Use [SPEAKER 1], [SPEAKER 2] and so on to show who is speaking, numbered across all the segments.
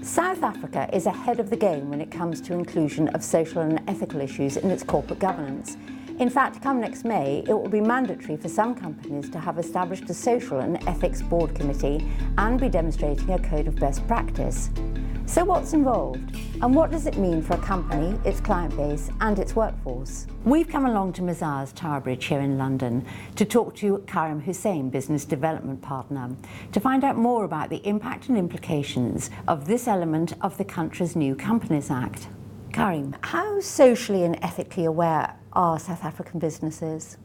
[SPEAKER 1] South Africa is ahead of the game when it comes to inclusion of social and ethical issues in its corporate governance. In fact, come next May, it will be mandatory for some companies to have established a social and ethics board committee and be demonstrating a code of best practice. So what's involved? And what does it mean for a company, its client base and its workforce? We've come along to Mazars Tower Bridge here in London to talk to Kariem Hoosain, Business Development Partner, to find out more about the impact and implications of this element of the country's new Companies Act. Kariem, how socially and ethically aware are South African businesses?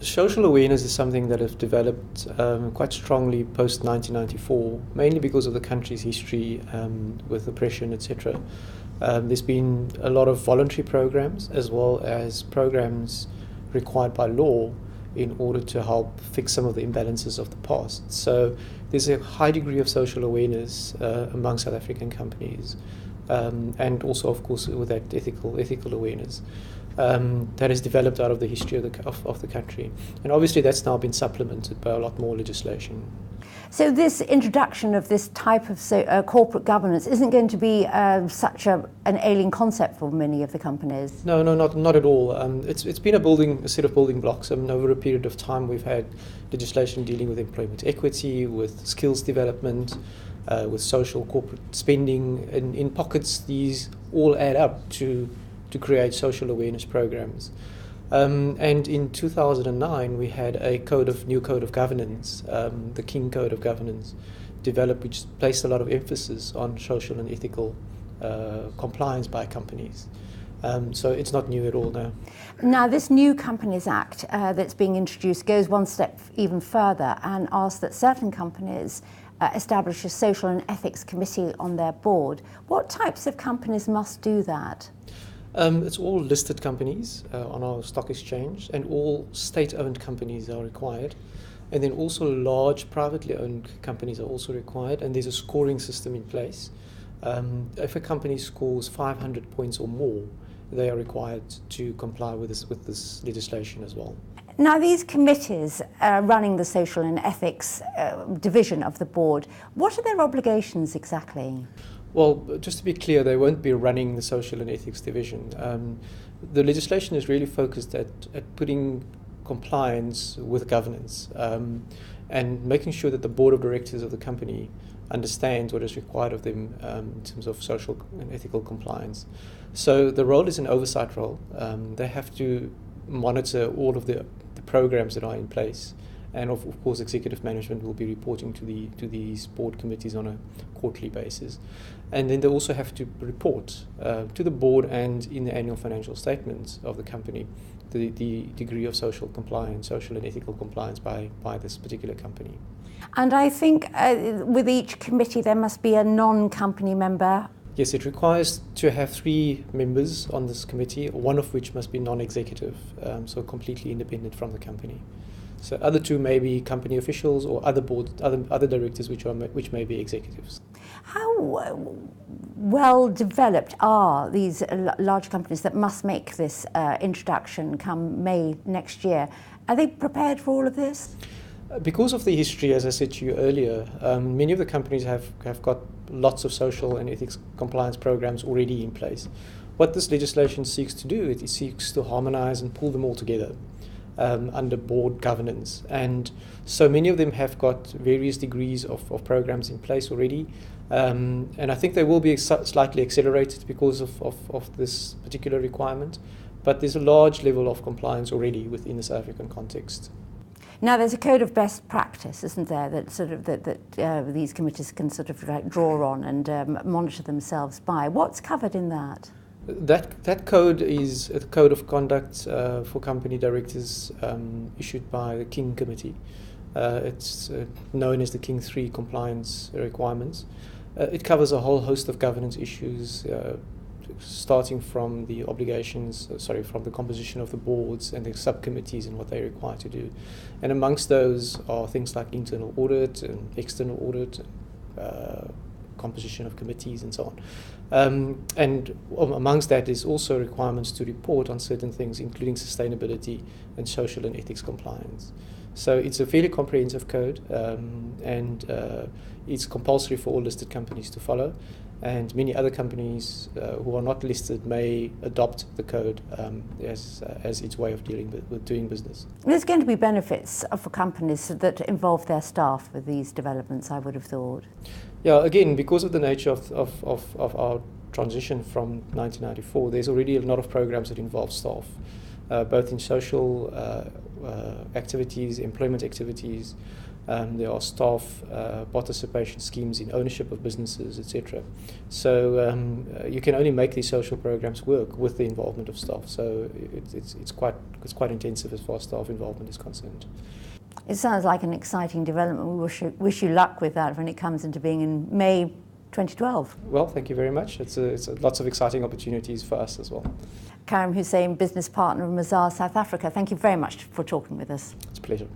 [SPEAKER 2] Social awareness is something that has developed quite strongly post-1994, mainly because of the country's history with oppression, etc. There's been a lot of voluntary programs as well as programs required by law in order to help fix some of the imbalances of the past. So there's a high degree of social awareness among South African companies, and also, of course, with that ethical awareness. That has developed out of the history of the country. And obviously that's now been supplemented by a lot more legislation.
[SPEAKER 1] So this introduction of this type of corporate governance isn't going to be such an alien concept for many of the companies?
[SPEAKER 2] No, not at all. It's been a set of building blocks. Over a period of time we've had legislation dealing with employment equity, with skills development, with social corporate spending. In pockets, these all add up to create social awareness programs. And in 2009 we had a new code of governance, the King Code of Governance, developed, which placed a lot of emphasis on social and ethical compliance by companies. So it's not new at all now.
[SPEAKER 1] Now this new Companies Act that's being introduced goes one step even further and asks that certain companies establish a social and ethics committee on their board. What types of companies must do that?
[SPEAKER 2] It's all listed companies on our stock exchange, and all state-owned companies are required. And then also large privately owned companies are also required, and there's a scoring system in place. If a company scores 500 points or more, they are required to comply with this legislation as well.
[SPEAKER 1] Now these committees running the social and ethics division of the board, what are their obligations exactly?
[SPEAKER 2] Well, just to be clear, they won't be running the social and ethics division. The legislation is really focused at putting compliance with governance and making sure that the board of directors of the company understands what is required of them in terms of social and ethical compliance. So the role is an oversight role. They have to monitor all of the programs that are in place. And of course, executive management will be reporting to these board committees on a quarterly basis. And then they also have to report to the board and in the annual financial statements of the company the degree of social and ethical compliance by this particular company.
[SPEAKER 1] And I think with each committee there must be a non-company member.
[SPEAKER 2] Yes, it requires to have 3 members on this committee, one of which must be non-executive, so completely independent from the company. So other 2 may be company officials or other directors which may be executives.
[SPEAKER 1] How well developed are these large companies that must make this introduction come May next year? Are they prepared for all of this?
[SPEAKER 2] Because of the history, as I said to you earlier, many of the companies have got lots of social and ethics compliance programs already in place. What this legislation seeks to do, it seeks to harmonize and pull them all together under board governance. And so many of them have got various degrees of programs in place already. And I think they will be slightly accelerated because of this particular requirement. But there's a large level of compliance already within the South African context.
[SPEAKER 1] Now there's a code of best practice, isn't there, that sort of that these committees can sort of like draw on and monitor themselves by. What's covered in that?
[SPEAKER 2] That code is a code of conduct for company directors issued by the King Committee. It's known as the King 3 compliance requirements. It covers a whole host of governance issues, starting from the from the composition of the boards and the subcommittees and what they're required to do. And amongst those are things like internal audit and external audit, composition of committees and so on. And amongst that is also requirements to report on certain things, including sustainability and social and ethics compliance. So it's a fairly comprehensive code, and it's compulsory for all listed companies to follow. And many other companies who are not listed may adopt the code as its way of dealing with doing business.
[SPEAKER 1] There's going to be benefits for companies that involve their staff with these developments, I would have thought.
[SPEAKER 2] Yeah, again, because of the nature of our transition from 1994, there's already a lot of programs that involve staff, both in social activities, employment activities. There are staff participation schemes in ownership of businesses, etc. So you can only make these social programs work with the involvement of staff. So it's quite intensive as far as staff involvement is concerned.
[SPEAKER 1] It sounds like an exciting development. We wish you luck with that when it comes into being in May 2012.
[SPEAKER 2] Well, thank you very much. It's lots of exciting opportunities for us as well.
[SPEAKER 1] Kariem Hoosain, business partner of Mazars South Africa, thank you very much for talking with us.
[SPEAKER 2] It's a pleasure.